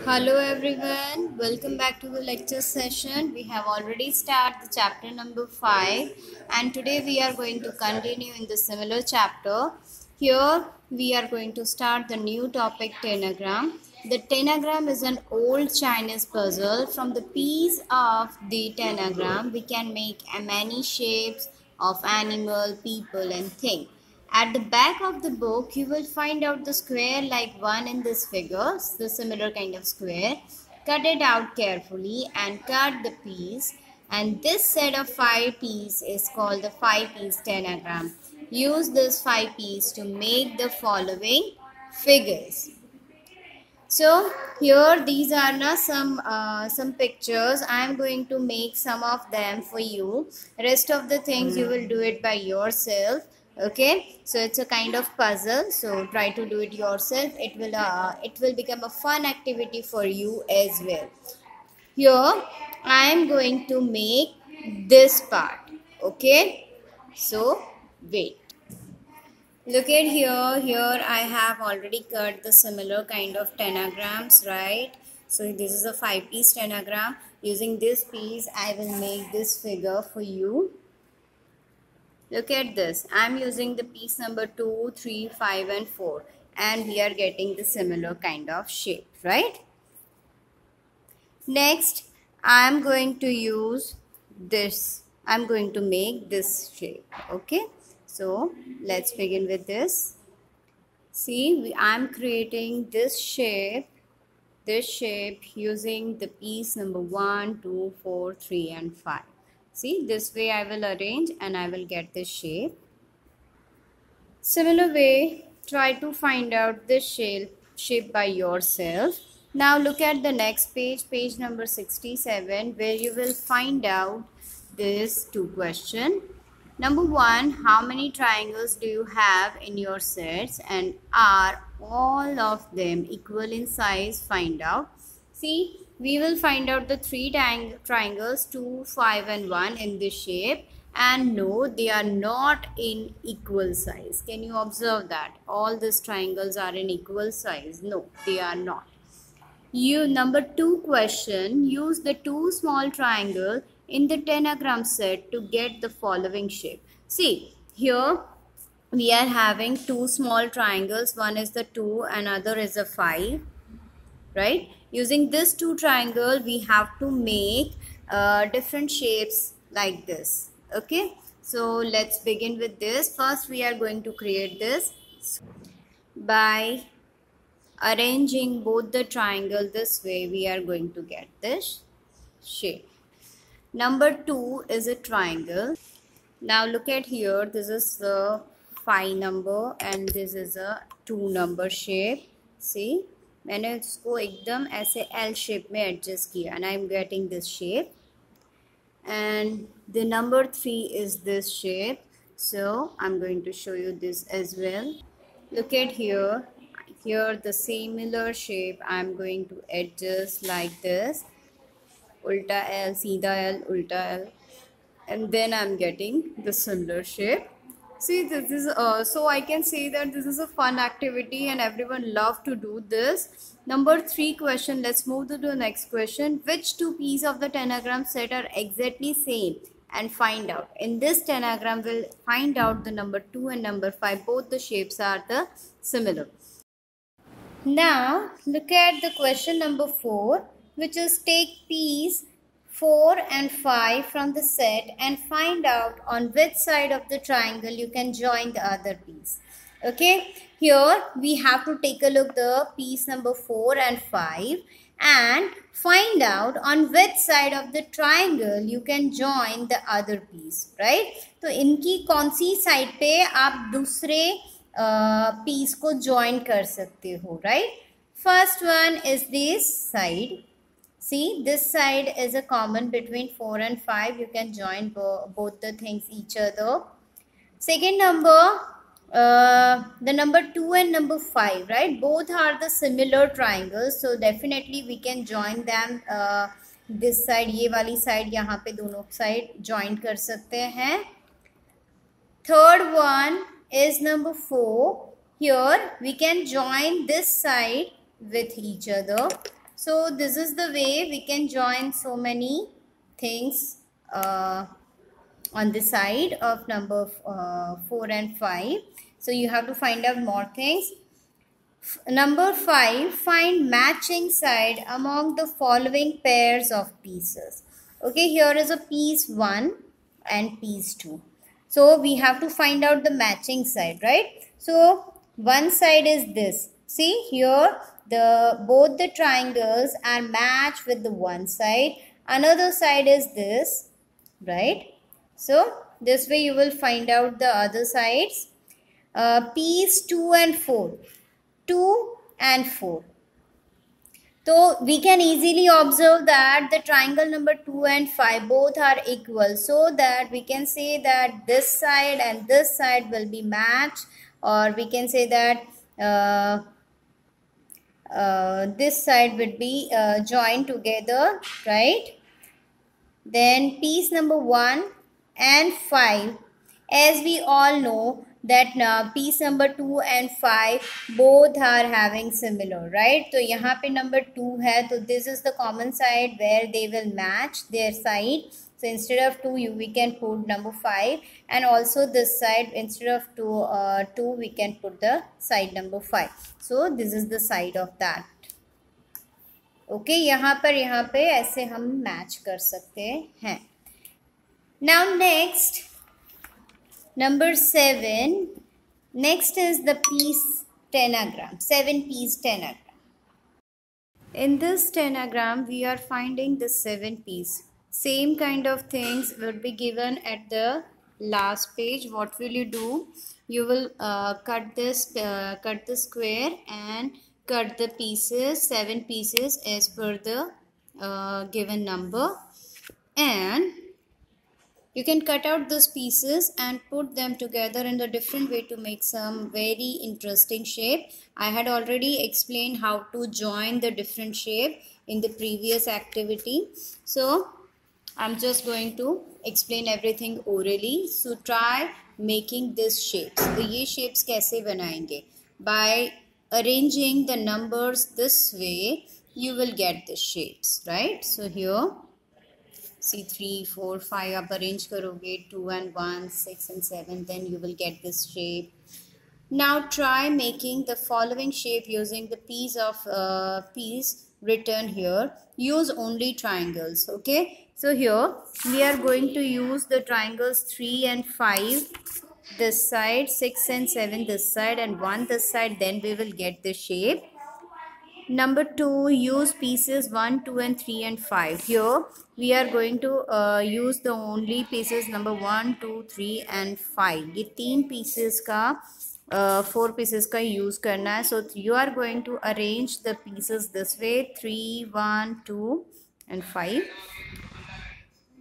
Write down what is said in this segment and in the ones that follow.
Hello everyone, welcome back to the lecture session. We have already started the chapter number 5 and today we are going to continue in the similar chapter. Here we are going to start the new topic tenagram. The tenagram is an old Chinese puzzle. From the piece of the tenagram we can make many shapes of animal, people and things. At the back of the book, you will find out the square like one in this figure, the similar kind of square. Cut it out carefully and cut the piece. And this set of 5 pieces is called the 5-piece tenagram. Use this 5 pieces to make the following figures. So here these are now some pictures. I am going to make some of them for you. Rest of the things you will do it by yourself. Okay, so it's a kind of puzzle, so try to do it yourself. It will become a fun activity for you as well. Here I am going to make this part. Okay, so wait. Look at here I have already cut the similar kind of tenagrams, right? So this is a 5-piece tenagram. Using this piece I will make this figure for you. Look at this. I am using the piece number 2, 3, 5 and 4 and we are getting the similar kind of shape, right? Next, I am going to use this. I am going to make this shape, okay? So, let's begin with this. See, I am creating this shape using the piece number 1, 2, 4, 3 and 5. See, this way I will arrange and I will get this shape. Similar way, try to find out this shape by yourself. Now look at the next page, page number 67, where you will find out these 2 questions. Number 1, how many triangles do you have in your sets and are all of them equal in size? Find out. See, we will find out the 3 triangles 2, 5 and 1 in this shape, and no, they are not in equal size. Can you observe that? All these triangles are in equal size. No, they are not. Number 2 question, use the 2 small triangles in the tenagram set to get the following shape. See, here we are having 2 small triangles. One is the 2, another is a 5, right? Using this 2 triangle, we have to make different shapes like this. Okay, so let's begin with this. First, we are going to create this by arranging both the triangle this way. We are going to get this shape. Number 2 is a triangle. Now look at here. This is the 5 number and this is a 2 number shape. See, मैंने इसको एकदम ऐसे L shape में adjust किया and I am getting this shape. And the number 3 is this shape. So I'm going to show you this as well. Look at here. Here the similar shape I am going to adjust like this. Ulta L, Seedha L, Ulta L. And then I am getting the similar shape. See, this is so I can say that this is a fun activity and everyone love to do this. Number 3 question. Let's move to the next question. Which 2 pieces of the tenagram set are exactly same? And find out. In this tenagram, we'll find out the number 2 and number 5. Both the shapes are the similar. Now, look at the question number 4, which is take piece 4 and 5 from the set and find out on which side of the triangle you can join the other piece. Okay, here we have to take a look the piece number 4 and 5 and find out on which side of the triangle you can join the other piece, right? तो इनकी कौन सी side पे आप दूसरे piece को join कर सकते हो, right? First one is this side. See, this side is a common between 4 and 5. You can join both the things each other. Second number, the number 2 and number 5, right? Both are the similar triangles. So definitely we can join them. This side, ये वाली side, यहाँ पे दोनों side join कर सकते हैं. Third one is number 4. Here we can join this side with each other. So this is the way we can join so many things on the side of number 4 and 5. So you have to find out more things. Number 5, find matching side among the following pairs of pieces. Okay, here is a piece 1 and piece 2. So we have to find out the matching side, right? So one side is this. See here, both the triangles are matched with the one side. Another side is this, right? So this way you will find out the other sides. Piece 2 and 4. 2 and 4. So we can easily observe that the triangle number 2 and 5 both are equal, so that we can say that this side and this side will be matched, or we can say that this side would be joined together, right? Then piece number 1 and 5, as we all know that piece number 2 and 5 both are having similar, right? So यहाँ पे number 2 है, so this is the common side where they will match their side. So instead of 2 we can put number 5, and also this side instead of 2 we can put the side number 5. So this is the side of that. Okay यहाँ पे ऐसे हम match कर सकते हैं. Now next number 7. Next is the piece tangram, 7 piece tangram. In this tangram we are finding the 7 piece. Same kind of things will be given at the last page. What will you do? You will cut the square and cut the pieces, 7 pieces as per the given number, and you can cut out those pieces and put them together in a different way to make some very interesting shape. I had already explained how to join the different shape in the previous activity, so I'm just going to explain everything orally. So try making this shapes. तो ये shapes कैसे बनाएंगे? By arranging the numbers this way you will get the shapes, right? So here see 3 4 5 आप arrange करोगे 2 and 1 6 and 7, then you will get this shape. Now try making the following shape using the piece written here. Use only triangles. Okay, so here we are going to use the triangles 3 and 5 this side, 6 and 7 this side, and 1 this side, then we will get the shape. Number 2, use pieces 1 2 and 3 and 5. Here we are going to use the only pieces number 1 2 3 and 5. ये 3 pieces का 4 pieces का use करना है. So you are going to arrange the pieces this way, 3 1 2 and 5.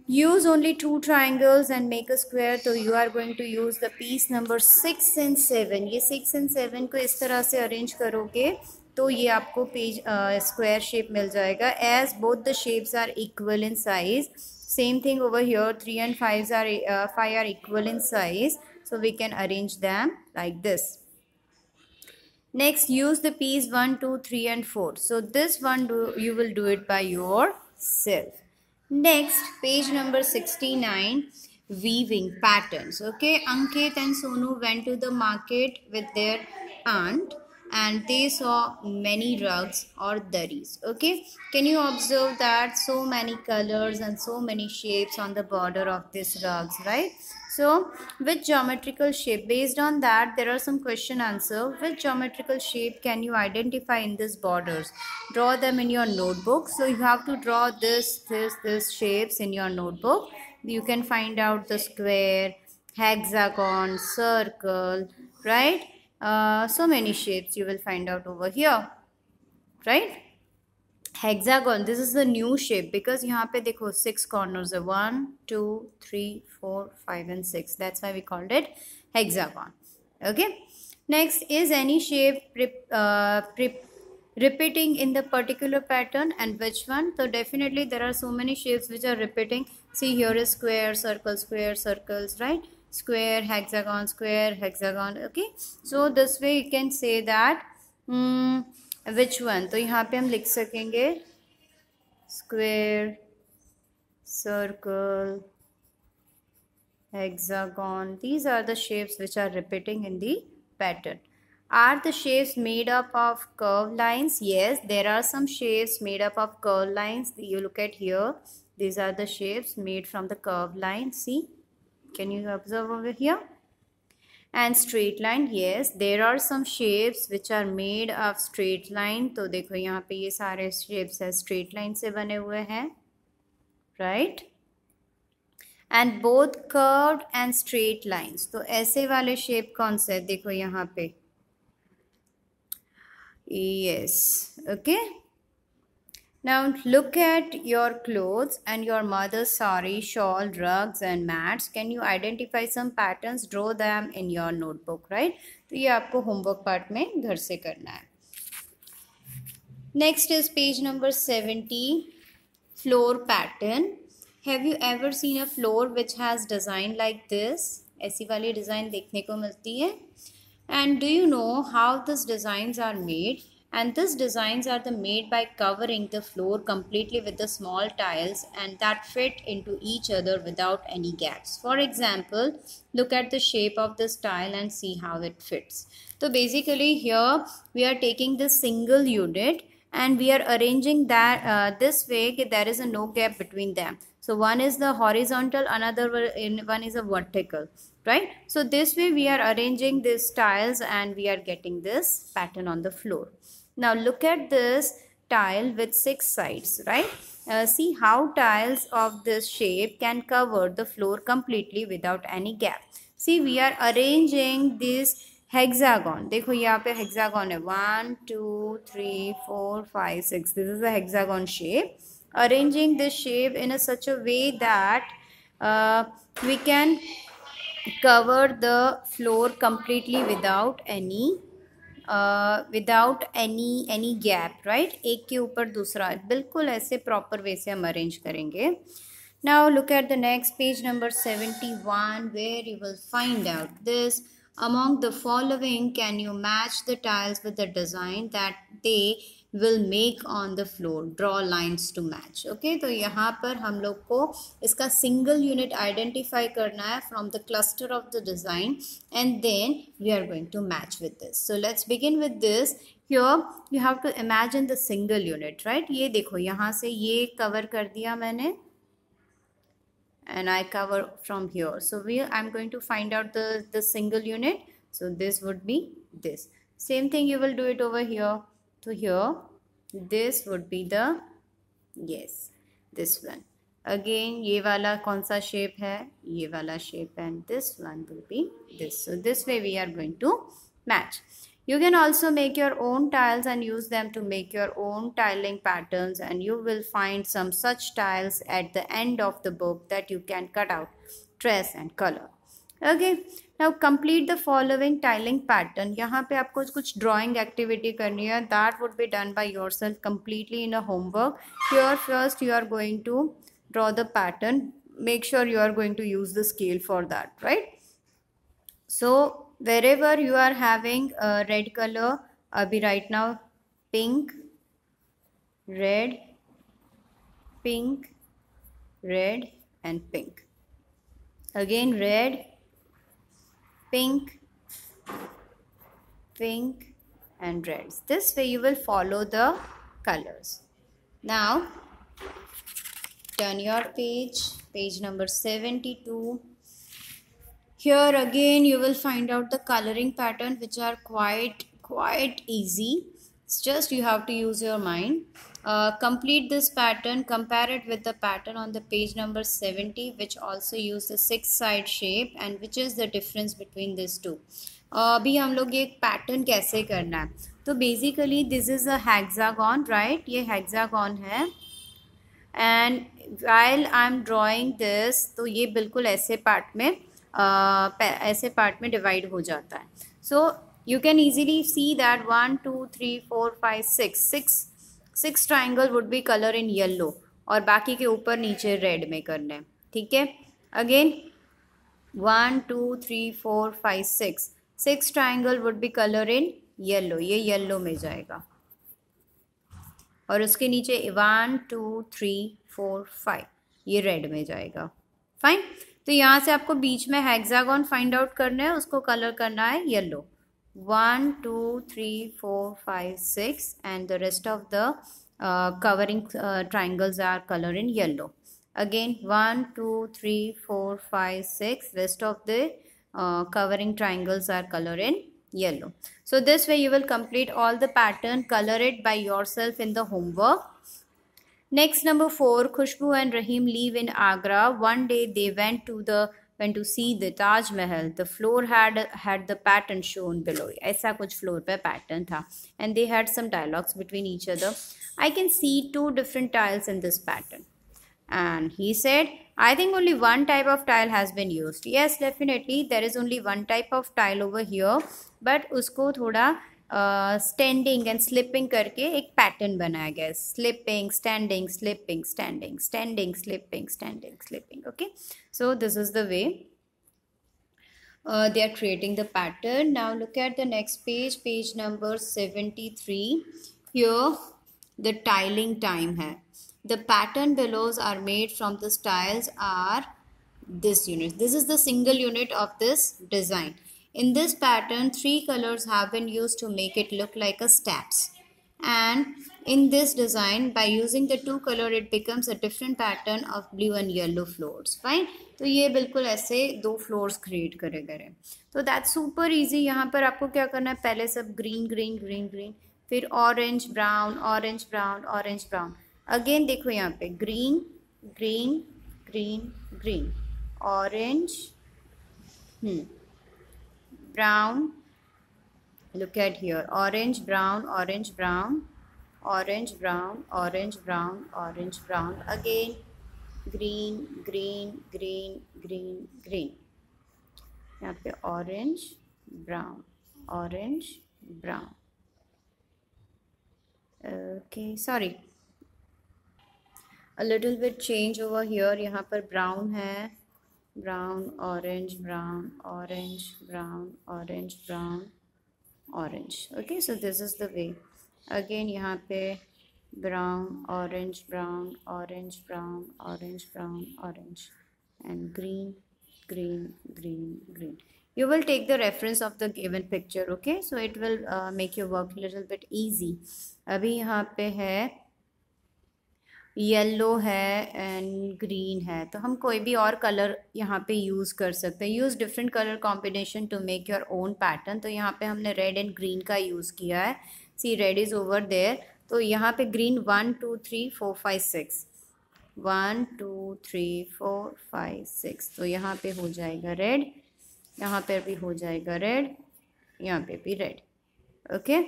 Use only 2 triangles and make a square. So you are going to use the piece number 6 and 7. ये 6 and 7 को इस तरह से arrange करोगे तो ये आपको पेज square shape मिल जाएगा. As both the shapes are equal in size, same thing over here. 3 and 5 are equal in size, so we can arrange them like this. Next, use the piece 1 2 3 and 4. So this one you will do it by yourself. Next, page number 69, weaving patterns. Okay, Ankit and Sonu went to the market with their aunt and they saw many rugs or daris. Okay, can you observe that so many colors and so many shapes on the border of these rugs, right? So which geometrical shape, based on that there are some question answer. Which geometrical shape can you identify in these borders? Draw them in your notebook. So you have to draw this shapes in your notebook. You can find out the square, hexagon, circle, right? So many shapes you will find out over here, right? Hexagon, this is the new shape because यहाँ पे देखो 6 corners है, 1 2 3 4 5 and 6. That's why we called it hexagon. Okay, next, is any shape repeating in the particular pattern and which one? So definitely there are so many shapes which are repeating. See, here is square, circle, square, circles, right? Square, hexagon, square, hexagon. Okay, so this way you can say that which one, तो यहाँ पे हम लिख सकेंगे square, circle, hexagon. These are the shapes which are repeating in the pattern. Are the shapes made up of curved lines? Yes, there are some shapes made up of curved lines. You look at here. These are the shapes made from the curved line. See, can you observe over here? And straight line, yes, there are some shapes which are made of straight line. तो देखो यहाँ पे ये सारे shapes है straight line से बने हुए हैं, right? And both curved and straight lines. तो ऐसे वाले shape कौन से, देखो यहाँ पे, yes, okay. Now look at your clothes and your mother's sari, shawl, rugs and mats. Can you identify some patterns? Draw them in your notebook, right? तो ये आपको homework part में घर से करना है. Next is page number 70, floor pattern. Have you ever seen a floor which has design like this? ऐसी वाली design देखने को मिलती है. And do you know how these designs are made? And these designs are made by covering the floor completely with the small tiles and that fit into each other without any gaps. For example, look at the shape of this tile and see how it fits. So basically here we are taking this single unit and we are arranging that this way that there is a no gap between them. So one is the horizontal, another one is a vertical, right? So this way we are arranging these tiles and we are getting this pattern on the floor. Now look at this tile with 6 sides, right? See how tiles of this shape can cover the floor completely without any gap. See, we are arranging this hexagon. देखो यहाँ पे hexagon है 1, 2, 3, 4, 5, 6. This is a hexagon shape. Arranging this shape in such a way that we can cover the floor completely without any gap, right? एक के ऊपर दूसरा, बिल्कुल ऐसे proper way से हम arrange करेंगे. Now look at the next page number 71 where you will find out this. Among the following, can you match the tiles with the design that they will make on the floor? Draw lines to match. Okay, तो यहाँ पर हम लोग को इसका single unit identify करना है from the cluster of the design and then we are going to match with this. So let's begin with this. Here you have to imagine the single unit, right? ये देखो यहाँ से ये cover कर दिया मैंने and I cover from here. So I'm going to find out the single unit. So this would be this. Same thing you will do it over here. So here this would be the, yes, this one. Again ये वाला कौन सा shape है, ये वाला shape, and this one will be this. So this way we are going to match. You can also make your own tiles and use them to make your own tiling patterns, and you will find some such tiles at the end of the book that you can cut out, trace and color. Okay, now complete the following tiling pattern. यहाँ पे आपको कुछ drawing activity करनी है. That would be done by yourself completely in a homework. Here first you are going to draw the pattern. Make sure you are going to use the scale for that, right? So wherever you are having a red color, abhi right now pink, red, pink, red and pink. Again red, pink, pink and reds. This way you will follow the colors. Now turn your page number 72. Here again you will find out the coloring pattern which are quite easy. It's just you have to use your mind. Complete this pattern, compare it with the pattern on the page number 70 which also use the 6-side shape, and which is the difference between these two. अभी हम लोग ये pattern कैसे करना है, तो basically this is a hexagon, right? ये hexagon है and while I'm drawing this तो ये बिल्कुल ऐसे part में divide हो जाता है. So you can easily see that 1, 2, 3, 4, 5, 6 triangle would be color in yellow और बाकी के ऊपर नीचे red में करने हैं. ठीक है, again 1, 2, 3, 4, 5, 6 triangle would be color in yellow. ये yellow में जाएगा. और उसके नीचे 1 2 3 4 5 ये रेड में जाएगा। फाइन। तो यहाँ से आपको बीच में हेक्सागन फाइंड आउट करना है, उसको कलर करना है yellow. 1 2 3 4 5 6 and the rest of the covering triangles are color in yellow. Again 1 2 3 4 5 6 rest of the covering triangles are color in yellow. So this way you will complete all the pattern, color it by yourself in the homework. Next, number 4, Khushbu and Rahim live in Agra. One day they went to see the Taj Mahal. The floor had the pattern shown below. ऐसा कुछ floor पे pattern था. And they had some dialogues between each other. I can see 2 different tiles in this pattern. And he said, I think only one type of tile has been used. Yes, definitely there is only one type of tile over here. But उसको थोड़ा standing and slipping करके एक pattern बनाया गया है. Slipping standing slipping standing standing slipping standing slipping. Okay, so this is the way they are creating the pattern. Now look at the next page, page number 73. Here the tiling time hai. The pattern belows are made from the tiles are this unit. This is the single unit of this design. In this pattern, 3 colors have been used to make it look like a steps. And in this design, by using the 2 color, it becomes a different pattern of blue and yellow floors. Fine? तो ये बिल्कुल ऐसे 2 floors create करे गए. तो that's super easy. यहाँ पर आपको क्या करना है, पहले सब ग्रीन ग्रीन ग्रीन ग्रीन, फिर orange brown orange brown orange brown. Again देखो यहाँ पे green green green green orange brown. Look at here, orange brown orange brown orange brown orange brown orange brown. Again green green green green green. यहाँ पे orange brown orange brown. Okay, sorry, a little bit change over here. यहाँ पर brown है, brown orange brown orange brown orange brown orange. Okay, so this is the way. Again यहाँ पे brown orange brown orange brown orange brown orange and green green green green. You will take the reference of the given picture. Okay, so it will make your work a little bit easy. अभी यहाँ पे है yellow है and green है, तो हम कोई भी और कलर यहाँ पे यूज़ कर सकते हैं. Use different colour combination to make your own pattern. तो यहाँ पे हमने रेड एंड ग्रीन का यूज़ किया है. See red is over there. तो यहाँ पे ग्रीन 1 2 3 4 5 6 1 2 3 4 5 6. तो यहाँ पे हो जाएगा रेड, यहाँ पे भी हो जाएगा रेड, यहाँ पे भी red. Okay,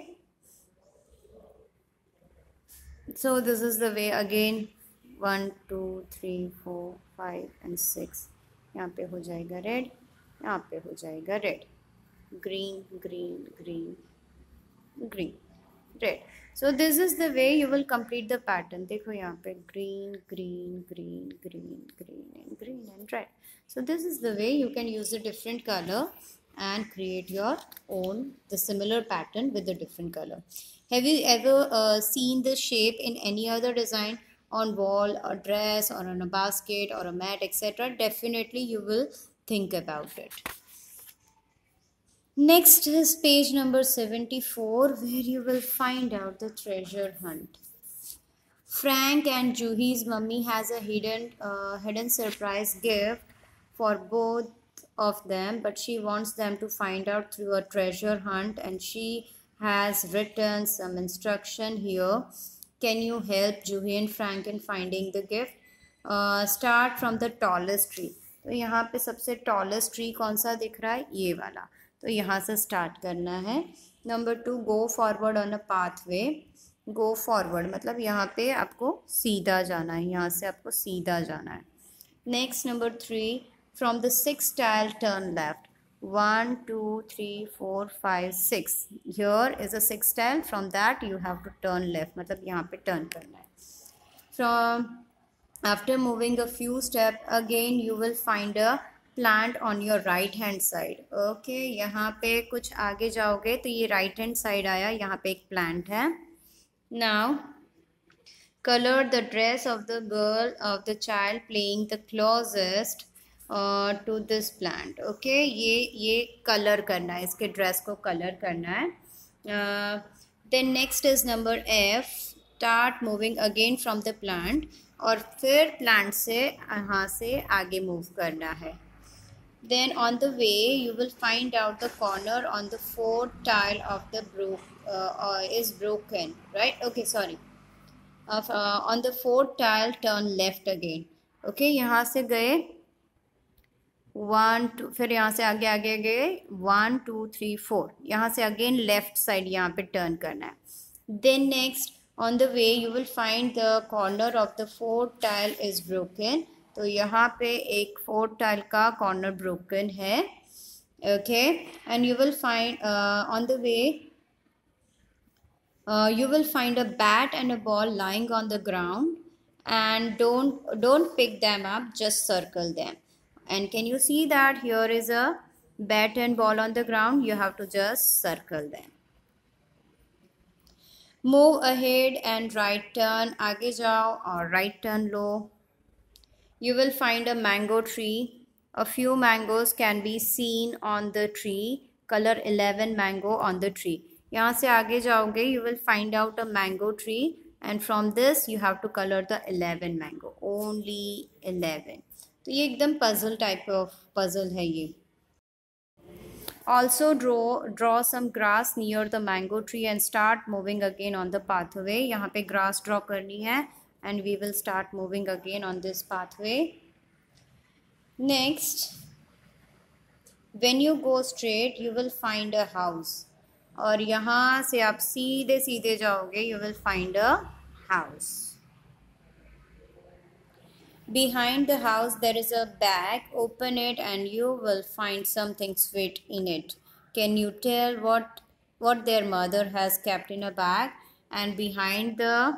so this is the way. Again 1 2 3 4 5 and 6. यहाँ पे हो जाएगा रेड, यहाँ पे हो जाएगा red, green green green green red. So this is the way you will complete the pattern. देखो यहाँ पे green green green green green and red. So this is the way you can use a different color and create your own the similar pattern with a different color. Have you ever seen this shape in any other design on wall or dress or on a basket or a mat, etc.? Definitely you will think about it. Next is page number 74, where you will find out the treasure hunt. Frank and Juhi's mummy has a hidden surprise gift for both of them, but she wants them to find out through a treasure hunt, and she has written some instruction here. Can you help Juhi and Frank in finding the gift? Start from the tallest tree. तो यहाँ पे सबसे tallest tree कौन सा दिख रहा है, ये वाला. तो यहाँ से स्टार्ट करना है. Number 2, go forward on a pathway. Go forward मतलब यहाँ पे आपको सीधा जाना है, यहाँ से आपको सीधा जाना है. Next number 3, from the 6th tile turn left. 1 2 3 4 5 6. Here is a 6th tile. From that you have to turn left. मतलब यहाँ पे टर्न करना है. From after moving a few steps, again you will find a plant on your right hand side. Okay, यहाँ पे कुछ आगे जाओगे तो ये right hand side आया, यहाँ पे एक plant है. Now color the dress of the girl of the child playing the closest to this plant. Okay, ये color करना है, इसके dress को color करना है. Then next is number F. Start moving again from the plant और फिर plant से यहाँ से आगे move करना है. Then on the way you will find out the corner on the fourth tile of the is broken, right? Okay, sorry. On the fourth tile turn left again. Okay, यहाँ से गए 1 2, फिर यहाँ से आगे आगे गए 1 2 3 4, यहाँ से अगेन लेफ्ट साइड यहाँ पे टर्न करना है. Then next on the way you will find the corner of the fourth tile is broken. तो यहाँ पे एक फोर्थ टाइल का कॉर्नर ब्रोकन है. Okay, and you will find on the way you will find a bat and a ball lying on the ground, and don't pick them up, just circle them. And can you see that here is a bat and ball on the ground? You have to just circle them. Move ahead and right turn, आगे जाओ और right turn low. You will find a mango tree. A few mangoes can be seen on the tree. Color 11 mango on the tree. यहाँ से आगे जाओगे you will find out a mango tree, and from this you have to color the 11 mango. Only 11. तो ये एकदम puzzle type of puzzle है ये. Also draw some grass near the mango tree and start moving again on the pathway. यहाँ पे grass draw करनी है and we will start moving again on this pathway. Next, when you go straight you will find a house. और यहाँ से आप सीधे सीधे जाओगे you will find a house. Behind the house there is a bag. Open it and you will find something sweet in it. Can you tell what their mother has kept in a bag? And behind the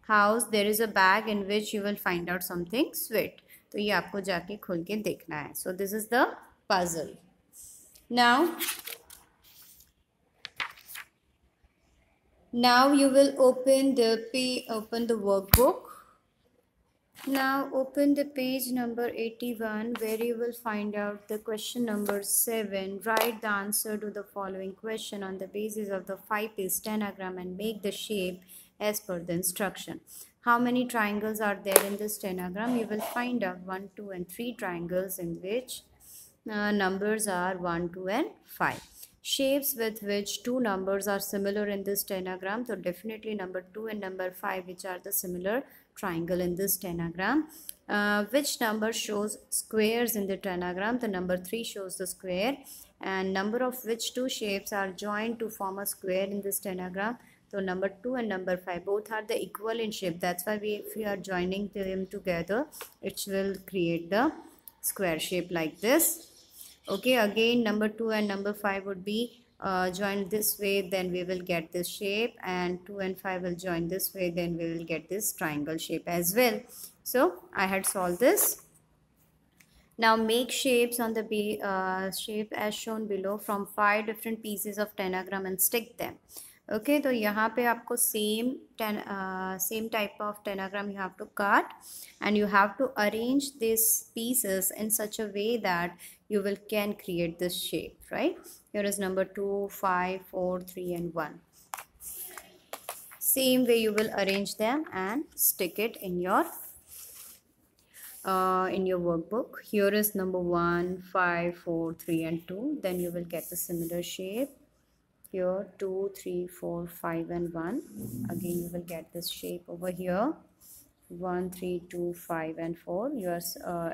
house there is a bag in which you will find out something sweet. तो ये आपको जाके खोल के देखना है. So this is the puzzle. Now you will open the workbook. Now open the page number 81 where you will find out the question number 7. Write the answer to the following question on the basis of the 5-piece stenogram and make the shape as per the instruction. How many triangles are there in this stenogram? You will find out 1, 2 and 3 triangles in which numbers are 1, 2 and 5. Shapes with which 2 numbers are similar in this stenogram. So definitely number 2 and number 5 which are the similar triangle in this stenogram. Which number shows squares in the stenogram? The number 3 shows the square. And number of which 2 shapes are joined to form a square in this stenogram? So number 2 and number 5 both are the equal in shape. That's why if we are joining them together, it will create the square shape like this. Okay, again number 2 and number 5 would be joined this way, then we will get this shape, and 2 and 5 will join this way, then we will get this triangle shape as well. So I had solved this. Now make shapes on the shape as shown below from 5 different pieces of stenogram and stick them. Okay, तो यहाँ पे आपको same type of stenogram you have to cut, and you have to arrange these pieces in such a way that you can create this shape, right? Here is number 2, 5, 4, 3 and 1. Same way you will arrange them and stick it in your workbook. Here is number 1, 5, 4, 3 and 2. Then you will get the similar shape. Here 2, 3, 4, 5 and 1. Again you will get this shape over here. 1, 3, 2, 5 and 4. You are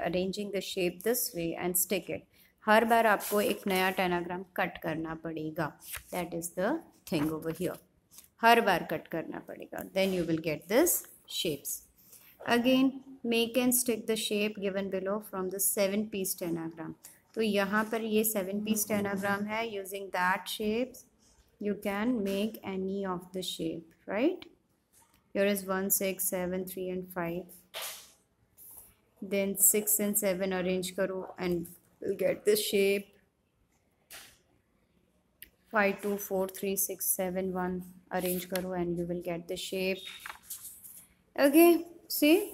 arranging the shape this way and stick it. हर बार आपको एक नया stenogram cut करना पड़ेगा. That is the thing over here. Her bar cut करना पड़ेगा. Then you will get this shapes. Again make and stick the shape given below from the 7-piece stenogram. तो यहाँ पर ये 7-piece stenogram है. Using that shapes you can make any of the shape, right? Here is 1, 6, 7, 3 and 5. Then 6 and 7 arrange karo and you'll get this shape. 5, 2, 4, 3, 6, 7, 1 arrange karo and you will get the shape. Okay, see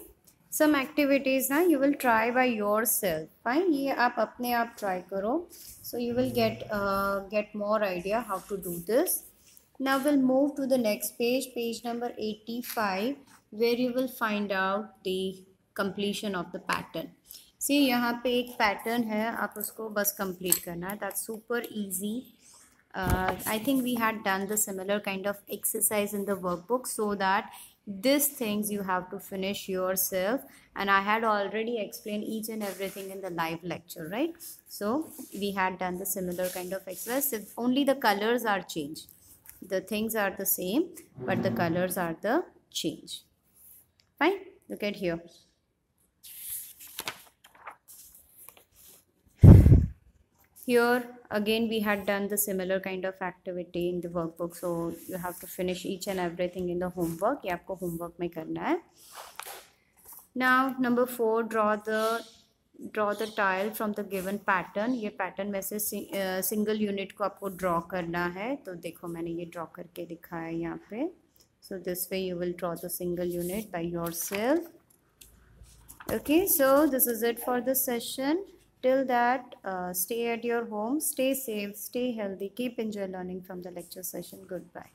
some activities ना you will try by yourself. Fine, ये आप अपने आप try करो. So you will get more idea how to do this. Now we'll move to the next page, page number 85, where you will find out the completion of the pattern. See यहाँ पे एक pattern है, आप उसको बस complete करना है. That's super easy. I think we had done the similar kind of exercise in the workbook, so that these things you have to finish yourself, and I had already explained each and everything in the live lecture, right? So we had done the similar kind of exercise, if only the colors are changed. The things are the same, but the colors are the change. Fine, look at here. Here again we had done the similar kind of activity in the workbook, so you have to finish each and everything in the homework. ये आपको homework में करना है. Now number 4, draw the tile from the given pattern. ये pattern में से single unit को आपको draw करना है. तो देखो मैंने ये draw करके दिखाया है यहाँ पे. So this way you will draw the single unit by yourself. Okay, so this is it for this session. Till that, stay at your home, stay safe, stay healthy, keep enjoy learning from the lecture session. Goodbye.